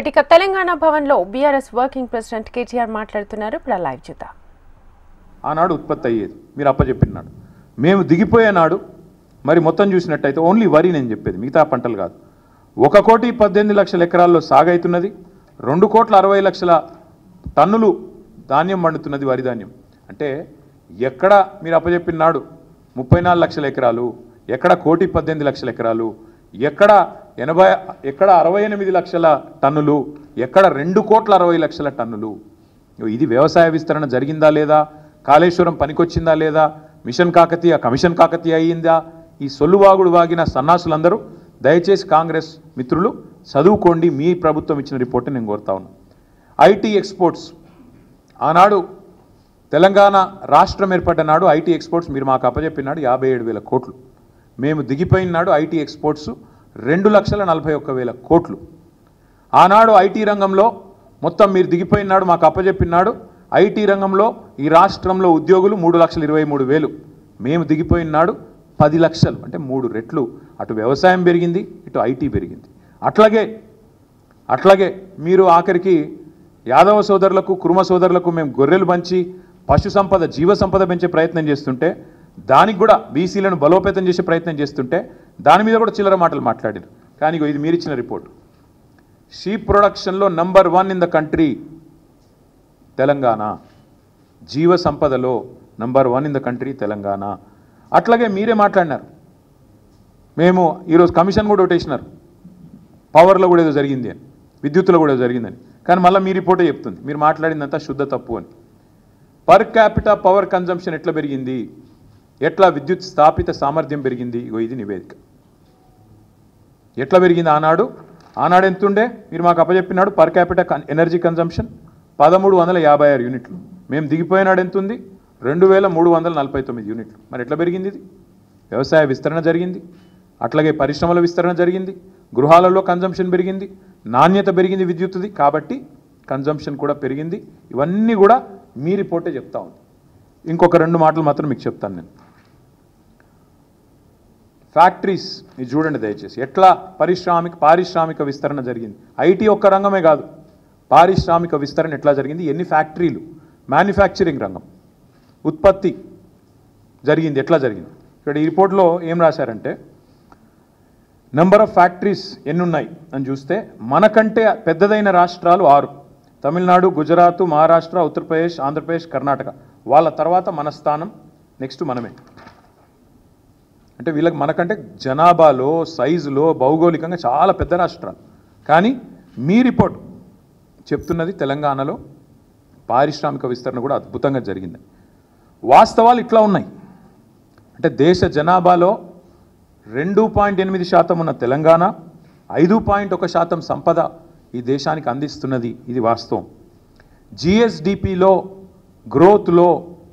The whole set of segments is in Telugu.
ఇక తెలంగాణ భవన్లో బీఆర్ఎస్ వర్కింగ్ ప్రెసిడెంట్ కేటీఆర్ మాట్లాడుతున్నారు. ఇప్పుడు లైవ్ చూద్దాం. ఆనాడు ఉత్పత్తి అయ్యేది మీరు అప్పచెప్పినాడు, మేము దిగిపోయేనాడు మరి మొత్తం చూసినట్టయితే ఓన్లీ వరి నేను చెప్పేది, మిగతా పంటలు కాదు. 1,18,00,000 ఎకరాల్లో సాగైతున్నది, 2,60,00,000 టన్నులు ధాన్యం పండుతున్నది, వరి ధాన్యం. అంటే ఎక్కడ మీరు అప్పచెప్పినాడు 34 లక్షల ఎకరాలు, ఎక్కడ 1,18,00,000 ఎకరాలు, ఎక్కడ 68 లక్షల టన్నులు, ఎక్కడ 2,60,00,000 టన్నులు. ఇది వ్యవసాయ విస్తరణ జరిగిందా లేదా, కాళేశ్వరం పనికొచ్చిందా లేదా, మిషన్ కాకతీయ కమిషన్ కాకతీయ అయ్యిందా? ఈ సొల్లువాగుడు వాగిన సన్నాసులందరూ దయచేసి కాంగ్రెస్ మిత్రులు చదువుకోండి, మీ ప్రభుత్వం ఇచ్చిన రిపోర్ట్ నేను కోరుతా ఉన్నాను. ఐటీ ఎక్స్పోర్ట్స్ ఆనాడు తెలంగాణ రాష్ట్రం ఏర్పడ్డ నాడు ఐటీ ఎక్స్పోర్ట్స్ మీరు మాకు అప్పచెప్పినాడు 57,000 కోట్లు. మేము దిగిపోయినాడు ఐటీ ఎక్స్పోర్ట్స్ 2,41,000 కోట్లు. ఆనాడు ఐటీ రంగంలో మొత్తం మీరు దిగిపోయినాడు మాకు అప్పచెప్పినాడు ఐటీ రంగంలో ఈ రాష్ట్రంలో ఉద్యోగులు 3,23,000. మేము దిగిపోయినాడు 10 లక్షలు, అంటే 3 రెట్లు. అటు వ్యవసాయం పెరిగింది, ఇటు ఐటీ పెరిగింది. అట్లాగే మీరు ఆఖరికి యాదవ సోదరులకు కుర్మ సోదరులకు మేము గొర్రెలు పంచి పశు సంపద జీవ సంపద పెంచే ప్రయత్నం చేస్తుంటే, దానికి కూడా బీసీలను బలోపేతం చేసే ప్రయత్నం చేస్తుంటే దాని మీద కూడా చిల్లర మాటలు మాట్లాడారు. కానీ ఇది మీరు ఇచ్చిన రిపోర్ట్. షీప్ ప్రొడక్షన్లో number 1 in the country Telangana, జీవ సంపదలో number 1 in the country Telangana. అట్లాగే మీరే మాట్లాడినారు, మేము ఈరోజు కమిషన్ కూడా ఒకటేసినారు, పవర్లో కూడా ఏదో జరిగింది అని, విద్యుత్తులో కూడా ఏదో జరిగిందని. కానీ మళ్ళీ మీ రిపోర్టే చెప్తుంది మీరు మాట్లాడిందంతా శుద్ధ తప్పు అని. పర్ క్యాపిటల్ పవర్ కన్జంప్షన్ ఎట్లా పెరిగింది, ఎట్లా విద్యుత్ స్థాపిత సామర్థ్యం పెరిగింది, ఇది నివేదిక. ఎట్లా పెరిగింది ఆనాడు ఎంతుండే మీరు మాకు అప్పచెప్పినాడు పర్ క్యాపిటల్ ఎనర్జీ కన్జంప్షన్ 1,356 యూనిట్లు. మేము దిగిపోయినాడు ఎంతుంది 2,349 యూనిట్లు. మరి ఎట్లా పెరిగింది ఇది? వ్యవసాయ విస్తరణ జరిగింది, అట్లాగే పరిశ్రమల విస్తరణ జరిగింది, గృహాలలో కన్జంప్షన్ పెరిగింది, నాణ్యత పెరిగింది విద్యుత్తుది, కాబట్టి కన్జంప్షన్ కూడా పెరిగింది. ఇవన్నీ కూడా మీ రిపోర్టే చెప్తా ఉంది. ఇంకొక 2 మాటలు మాత్రం మీకు చెప్తాను నేను. ఫ్యాక్టరీస్ ఇది చూడండి దయచేసి, ఎట్లా పారిశ్రామిక విస్తరణ జరిగింది. ఐటీ ఒక్క రంగమే కాదు, పారిశ్రామిక విస్తరణ ఎట్లా జరిగింది, ఎన్ని ఫ్యాక్టరీలు, మ్యానుఫ్యాక్చరింగ్ రంగం, ఉత్పత్తి జరిగింది, ఎట్లా జరిగింది. ఇక్కడ ఈ రిపోర్ట్లో ఏం రాశారంటే నెంబర్ ఆఫ్ ఫ్యాక్టరీస్ ఎన్ని ఉన్నాయి అని చూస్తే మనకంటే పెద్దదైన రాష్ట్రాలు 6: తమిళనాడు, గుజరాత్, మహారాష్ట్ర, ఉత్తరప్రదేశ్, ఆంధ్రప్రదేశ్, కర్ణాటక. వాళ్ళ తర్వాత మన స్థానం, నెక్స్ట్ మనమే. అంటే వీళ్ళకి మనకంటే జనాభాలో సైజులో భౌగోళికంగా చాలా పెద్ద రాష్ట్రాలు. కానీ మీ రిపోర్ట్ చెప్తున్నది తెలంగాణలో పారిశ్రామిక విస్తరణ కూడా అద్భుతంగా జరిగింది. వాస్తవాలు ఇట్లా ఉన్నాయి. అంటే దేశ జనాభాలో 2.8% ఉన్న తెలంగాణ 5.1% సంపద ఈ దేశానికి అందిస్తున్నది, ఇది వాస్తవం. జిఎస్డిపిలో గ్రోత్లో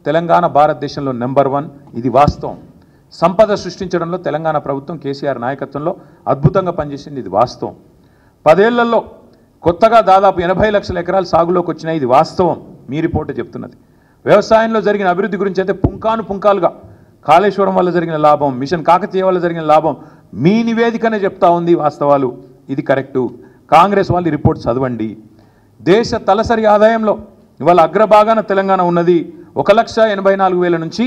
తెలంగాణ భారతదేశంలో నెంబర్ 1, ఇది వాస్తవం. సంపద సృష్టించడంలో తెలంగాణ ప్రభుత్వం కేసీఆర్ నాయకత్వంలో అద్భుతంగా పనిచేసింది, ఇది వాస్తవం. 10 ఏళ్లలో కొత్తగా దాదాపు 80 లక్షల ఎకరాలు సాగులోకి వచ్చినాయి, ఇది వాస్తవం. మీ రిపోర్ట్ చెప్తున్నది. వ్యవసాయంలో జరిగిన అభివృద్ధి గురించి అయితే పుంకాలుగా కాళేశ్వరం వల్ల జరిగిన లాభం, మిషన్ కాకతీయ వల్ల జరిగిన లాభం మీ నివేదికనే చెప్తా ఉంది, వాస్తవాలు, ఇది కరెక్టు. కాంగ్రెస్ వాళ్ళు రిపోర్ట్ చదవండి. దేశ తలసరి ఆదాయంలో ఇవాళ అగ్రభాగాన తెలంగాణ ఉన్నది. 1,84,000 నుంచి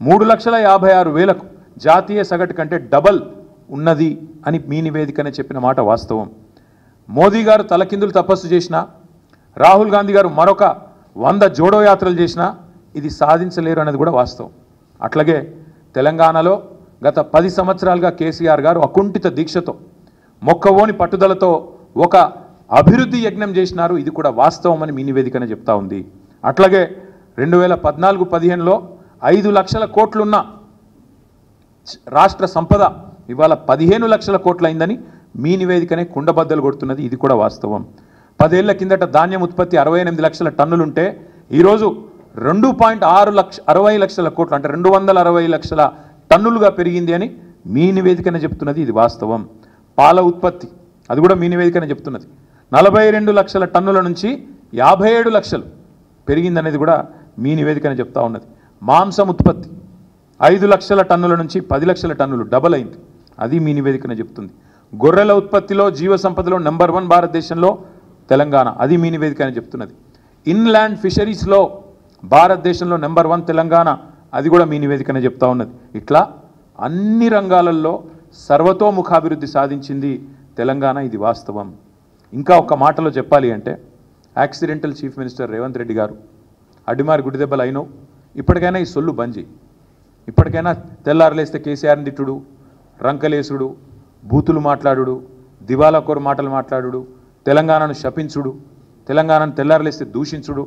3,56,000కు జాతీయ సగటు కంటే డబల్ ఉన్నది అని మీ నివేదికనే చెప్పిన మాట వాస్తవం. మోదీ గారు తలకిందులు తపస్సు చేసినా, రాహుల్ గాంధీ గారు మరొక 100 జోడో యాత్రలు చేసినా ఇది సాధించలేరు అనేది కూడా వాస్తవం. అట్లాగే తెలంగాణలో గత 10 సంవత్సరాలుగా కేసీఆర్ గారు అకుంఠిత దీక్షతో మొక్కవోని పట్టుదలతో ఒక అభివృద్ధి యజ్ఞం చేసినారు, ఇది కూడా వాస్తవం అని మీ నివేదికనే చెప్తా ఉంది. అట్లాగే 2014-15లో 5 లక్షల కోట్లున్న రాష్ట్ర సంపద ఇవాళ 15 లక్షల కోట్లు అయిందని మీ నివేదికనే కుండబద్దలు కొడుతున్నది, ఇది కూడా వాస్తవం. 10 ఏళ్ల కిందట ధాన్యం ఉత్పత్తి 68 లక్షల టన్నులుంటే ఈరోజు 2.60 లక్షల కోట్లు, అంటే 260 లక్షల టన్నులుగా పెరిగింది అని మీ నివేదికనే చెప్తున్నది, ఇది వాస్తవం. పాల ఉత్పత్తి అది కూడా మీ నివేదికనే చెప్తున్నది. 42 లక్షల టన్నుల నుంచి 57 లక్షలు పెరిగిందనేది కూడా మీ నివేదికనే చెప్తా ఉన్నది. మాంసం ఉత్పత్తి 5 లక్షల టన్నుల నుంచి 10 లక్షల టన్నులు డబల్ అయింది, అది మీ నివేదికనే చెప్తుంది. గొర్రెల ఉత్పత్తిలో జీవ సంపదలో నెంబర్ 1 భారతదేశంలో తెలంగాణ, అది మీ నివేదిక అని చెప్తున్నది. ఇన్లాండ్ ఫిషరీస్లో భారతదేశంలో నెంబర్ 1 తెలంగాణ, అది కూడా మీ నివేదికనే చెప్తా ఉన్నది. ఇట్లా అన్ని రంగాలలో సర్వతోముఖాభివృద్ధి సాధించింది తెలంగాణ, ఇది వాస్తవం. ఇంకా ఒక్క మాటలో చెప్పాలి అంటే accidental chief minister Revanth Reddy గారు అడ్డిమారి గుడి దెబ్బలు అయినవు, ఇప్పటికైనా ఈ సొల్లు బంద్ చేయి. ఇప్పటికైనా తెల్లారలేస్తే కేసీఆర్ని తిట్టుడు, రంకలేసుడు, బూతులు మాట్లాడుడు, దివాలాకోరు మాటలు మాట్లాడుడు, తెలంగాణను శపించుడు, తెలంగాణను తెల్లారలేస్తే దూషించుడు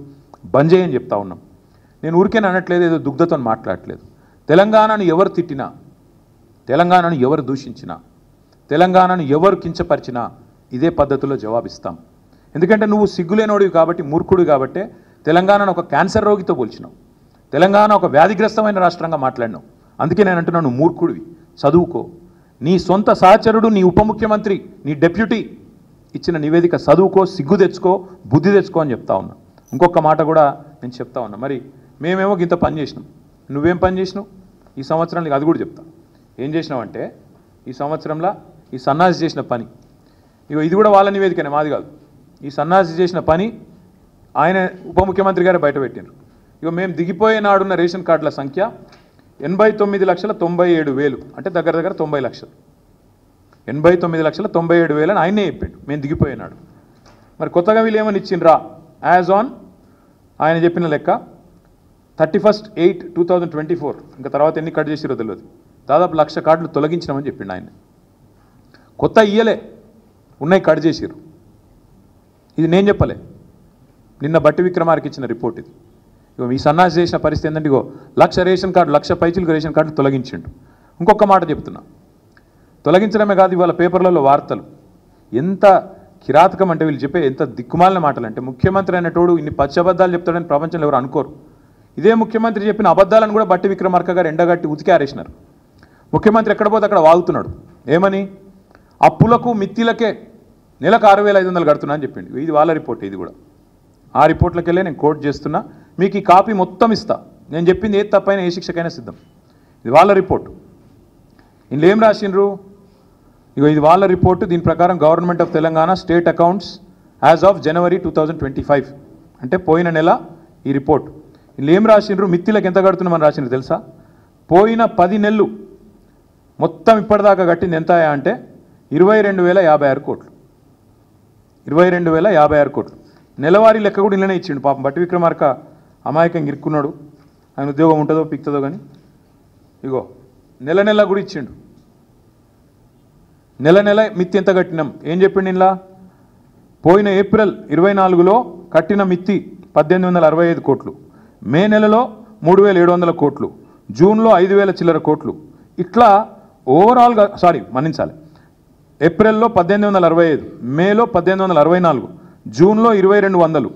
బంద్ చేయని చెప్తా ఉన్నాం. నేను ఊరికేనే అనట్లేదు, ఏదో దుగ్ధతో మాట్లాడట్లేదు. తెలంగాణను ఎవరు తిట్టినా, తెలంగాణను ఎవరు దూషించినా, తెలంగాణను ఎవరు కించపరిచినా ఇదే పద్ధతిలో జవాబిస్తాం. ఎందుకంటే నువ్వు సిగ్గులేనోడివి కాబట్టి, మూర్ఖుడు కాబట్టే తెలంగాణను ఒక క్యాన్సర్ రోగితో పోల్చినావు, తెలంగాణ ఒక వ్యాధిగ్రస్తమైన రాష్ట్రంగా మాట్లాడినావు. అందుకే నేను అంటున్నాను, నువ్వు మూర్ఖుడివి, చదువుకో. నీ సొంత సహచరుడు, నీ ఉప ముఖ్యమంత్రి, నీ డెప్యూటీ ఇచ్చిన నివేదిక చదువుకో, సిగ్గు తెచ్చుకో, బుద్ధి తెచ్చుకో అని చెప్తా ఉన్నా. ఇంకొక మాట కూడా నేను చెప్తా ఉన్నా, మరి మేమేమో ఇంత పని చేసినాం, నువ్వేం పని చేసినావు ఈ సంవత్సరంలో, అది కూడా చెప్తా. ఏం చేసినావంటే ఈ సంవత్సరంలో ఈ సన్నాసి చేసిన పని, ఇగో ఇది కూడా వాళ్ళ నివేదికనే, మాది కాదు. ఈ సన్నాసి చేసిన పని ఆయన ఉప ముఖ్యమంత్రి గారు బయటపెట్టినారు. ఇక మేము దిగిపోయే నాడున్న రేషన్ కార్డుల సంఖ్య 89,97,000, అంటే దగ్గర దగ్గర 90 లక్షలు. 89,97,000 అని ఆయనే చెప్పిండు మేము దిగిపోయినాడు. మరి కొత్తగా వీళ్ళు ఏమని ఇచ్చిండ్రా, యాజ్ ఆన్ ఆయన చెప్పిన లెక్క 31/8/2024, ఇంకా తర్వాత ఎన్ని కట్ చేసిరో తెలియదు, దాదాపు 1,00,000 కార్డులు తొలగించినామని చెప్పిండు ఆయన. కొత్త ఇయ్యలే, ఉన్నాయి కట్ చేసిరు. ఇది నేను చెప్పలే, నిన్న బట్టి విక్రమార్కి ఇచ్చిన రిపోర్ట్ ఇది. ఇగో ఈ సన్నాసి చేసిన పరిస్థితి ఏంటంటే, ఇగో 1,00,000 రేషన్ కార్డు, 1,00,000 పైచిలకు రేషన్ కార్డులు తొలగించిండు. ఇంకొక మాట చెప్తున్నా, తొలగించడమే కాదు, ఇవాళ పేపర్లలో వార్తలు ఎంత కిరాతకం అంటే, వీళ్ళు చెప్పే ఎంత దిక్కుమాలిన మాటలు అంటే, ముఖ్యమంత్రి అనేటోడు ఇన్ని పచ్చబద్దాలు చెప్తాడని ప్రపంచంలో ఎవరు అనుకోరు. ఇదే ముఖ్యమంత్రి చెప్పిన అబద్ధాలను కూడా బట్టి విక్రమార్క గారు ఎండగట్టి ఉతికి ఆరేసినారు. ముఖ్యమంత్రి ఎక్కడ పోతే అక్కడ వాగుతున్నాడు. ఏమని, అప్పులకు మిత్తిలకే నెలకు 6,500 కడుతున్నా అని చెప్పిండు. ఇది వాళ్ళ రిపోర్ట్, ఇది కూడా ఆ రిపోర్ట్లకి వెళ్ళి నేను కోట్ చేస్తున్నా. మీకు ఈ కాపీ మొత్తం ఇస్తా, నేను చెప్పింది ఏది తప్పైనా ఏ శిక్షకైనా సిద్ధం. ఇది వాళ్ళ రిపోర్టు. ఇందులో ఏం రాసిండ్రు, ఇగో ఇది వాళ్ళ రిపోర్టు. దీని ప్రకారం government of Telangana state accounts as of January 2025, అంటే పోయిన నెల ఈ రిపోర్ట్. ఇందులో ఏం రాసిండ్రు, మిత్తిలకు ఎంత కడుతున్నామని రాసిండ్రు తెలుసా? పోయిన 10 నెలలు మొత్తం ఇప్పటిదాకా కట్టింది ఎంత అంటే 22,056 కోట్లు. 22,056 కోట్లు. నెలవారీ లెక్క కూడా ఇళ్ళనే ఇచ్చిండు. పాపం బట్టి విక్రమార్క అమాయకంగా ఇరుక్కున్నాడు, ఆయన ఉద్యోగం ఉంటుందో పిక్తుందో కానీ ఇగో నెల నెల కూడా ఇచ్చిండు. నెల నెల మిత్తి ఎంత కట్టినాం ఏం చెప్పిండు ఇలా? పోయిన ఏప్రిల్ 24లో కట్టిన మిత్తి 1,865 కోట్లు, మే నెలలో 3,700 కోట్లు, జూన్లో 5,000 చిల్లర కోట్లు. ఇట్లా ఓవరాల్గా మన్నించాలి, ఏప్రిల్లో 1,865, మేలో 1,864, జూన్లో 2,200,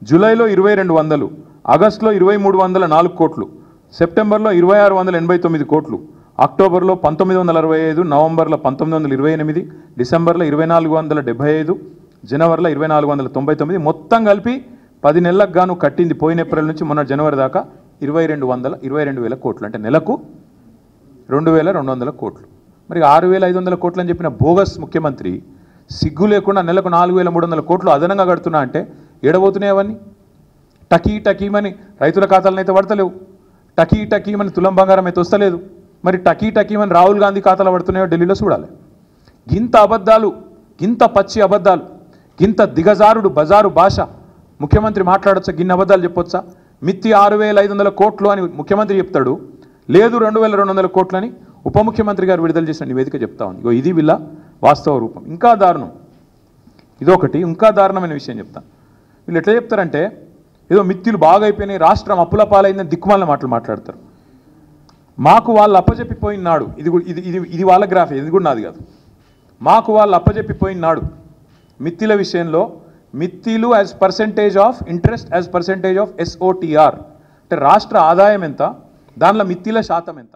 జూలైలో 2,200, ఆగస్టులో 2,304 కోట్లు, సెప్టెంబర్లో 2,689 కోట్లు, అక్టోబర్లో 1,965, నవంబర్లో 1,928, డిసెంబర్లో 2,475, జనవరిలో 2,499, మొత్తం కలిపి 10 నెలలకు గాను కట్టింది పోయిన ఏప్రిల్ నుంచి మొన్న జనవరి దాకా 22,000 కోట్లు, అంటే నెలకు 2,200 కోట్లు. మరి 6,500 కోట్లు అని చెప్పిన బోగస్ ముఖ్యమంత్రి సిగ్గు లేకుండా నెలకు 4,300 కోట్లు అదనంగా కడుతున్నా అంటే ఏడబోతున్నాయి అవన్నీ? టకీమని రైతుల ఖాతాలను అయితే పడతలేవు, టకీమని తులం బంగారం అయితే వస్తలేదు. మరి టకీమని రాహుల్ గాంధీ ఖాతాలో పడుతున్నాయో ఢిల్లీలో చూడాలి. గింత అబద్ధాలు, గింత పచ్చి అబద్ధాలు, గింత దిగజారుడు బజారు భాష ముఖ్యమంత్రి మాట్లాడొచ్చా? గిన్ని అబద్ధాలు చెప్పొచ్చా? మిత్తి 6,500 కోట్లు అని ముఖ్యమంత్రి చెప్తాడు, లేదు 2,200 కోట్లు అని ఉప ముఖ్యమంత్రి గారు విడుదల చేసిన నివేదిక చెప్తా ఉంది. ఇగో ఇది వీళ్ళ వాస్తవ రూపం. ఇంకా దారుణం ఇదొకటి, ఇంకా దారుణమైన విషయం చెప్తాను. వీళ్ళు ఎట్లా చెప్తారంటే ఏదో మిత్తులు బాగా అయిపోయినాయి, రాష్ట్రం అప్పుల పాలైందని దిక్కుమాలిన మాటలు మాట్లాడతారు. మాకు వాళ్ళు అప్పచెప్పిపోయిన నాడు, ఇది వాళ్ళ గ్రాఫ్, ఇది కూడా నాది కాదు. మాకు వాళ్ళు అప్పచెప్పిపోయిన నాడు మిత్తిల విషయంలో, మిత్తిలు as percentage of interest as percentage of SOTR, అంటే రాష్ట్ర ఆదాయం ఎంత, దానిలో మిత్తిల శాతం ఎంత.